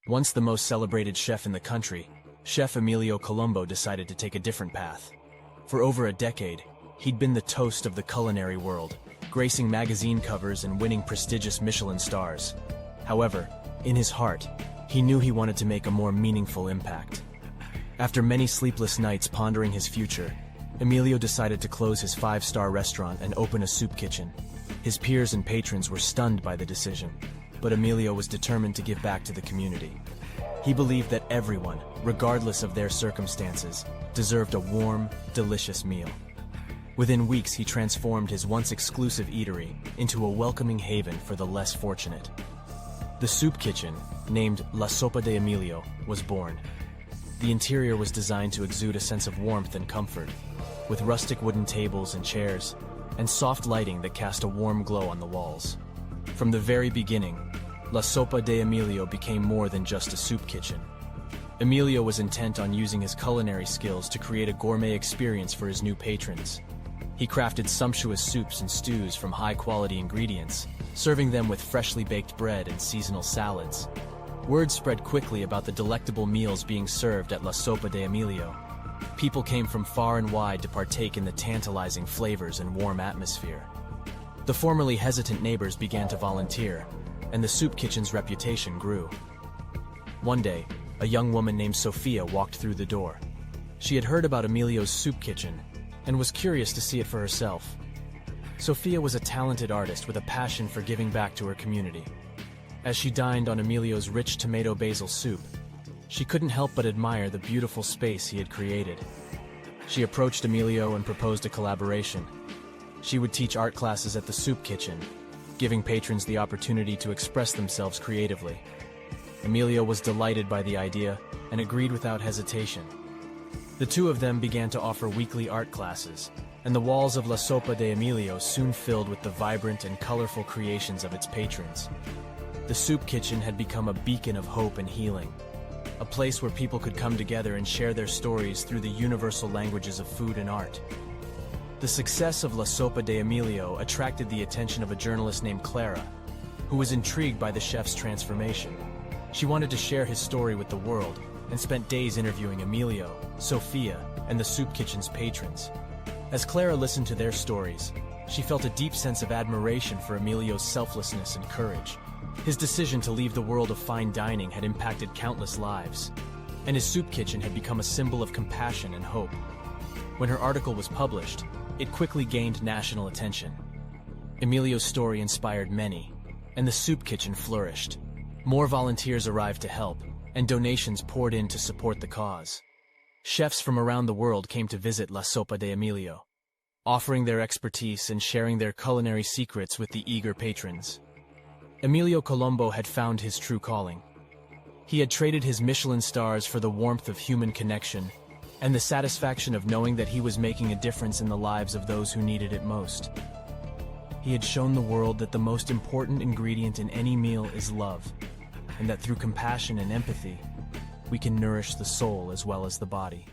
Once the most celebrated chef in the country, Chef Emilio Colombo decided to take a different path. For over a decade, he'd been the toast of the culinary world, gracing magazine covers and winning prestigious Michelin stars. However, in his heart, he knew he wanted to make a more meaningful impact. After many sleepless nights pondering his future, Emilio decided to close his five-star restaurant and open a soup kitchen. His peers and patrons were stunned by the decision, but Emilio was determined to give back to the community. He believed that everyone, regardless of their circumstances, deserved a warm, delicious meal. Within weeks, he transformed his once exclusive eatery into a welcoming haven for the less fortunate. The soup kitchen, named La Sopa de Emilio, was born. The interior was designed to exude a sense of warmth and comfort, with rustic wooden tables and chairs, and soft lighting that cast a warm glow on the walls. From the very beginning, La Sopa de Emilio became more than just a soup kitchen. Emilio was intent on using his culinary skills to create a gourmet experience for his new patrons. He crafted sumptuous soups and stews from high-quality ingredients, serving them with freshly baked bread and seasonal salads. Word spread quickly about the delectable meals being served at La Sopa de Emilio. People came from far and wide to partake in the tantalizing flavors and warm atmosphere. The formerly hesitant neighbors began to volunteer, and the soup kitchen's reputation grew. One day, a young woman named Sofia walked through the door. She had heard about Emilio's soup kitchen and was curious to see it for herself. Sofia was a talented artist with a passion for giving back to her community. As she dined on Emilio's rich tomato basil soup, she couldn't help but admire the beautiful space he had created. She approached Emilio and proposed a collaboration. She would teach art classes at the soup kitchen, giving patrons the opportunity to express themselves creatively. Emilio was delighted by the idea and agreed without hesitation. The two of them began to offer weekly art classes, and the walls of La Sopa de Emilio soon filled with the vibrant and colorful creations of its patrons. The soup kitchen had become a beacon of hope and healing, a place where people could come together and share their stories through the universal languages of food and art. The success of La Sopa de Emilio attracted the attention of a journalist named Clara, who was intrigued by the chef's transformation. She wanted to share his story with the world and spent days interviewing Emilio, Sofia, and the soup kitchen's patrons. As Clara listened to their stories, she felt a deep sense of admiration for Emilio's selflessness and courage. His decision to leave the world of fine dining had impacted countless lives, and his soup kitchen had become a symbol of compassion and hope. When her article was published, it quickly gained national attention. Emilio's story inspired many, and the soup kitchen flourished. More volunteers arrived to help, and donations poured in to support the cause. Chefs from around the world came to visit La Sopa de Emilio, offering their expertise and sharing their culinary secrets with the eager patrons. Emilio Colombo had found his true calling. He had traded his Michelin stars for the warmth of human connection and the satisfaction of knowing that he was making a difference in the lives of those who needed it most. He had shown the world that the most important ingredient in any meal is love, and that through compassion and empathy, we can nourish the soul as well as the body.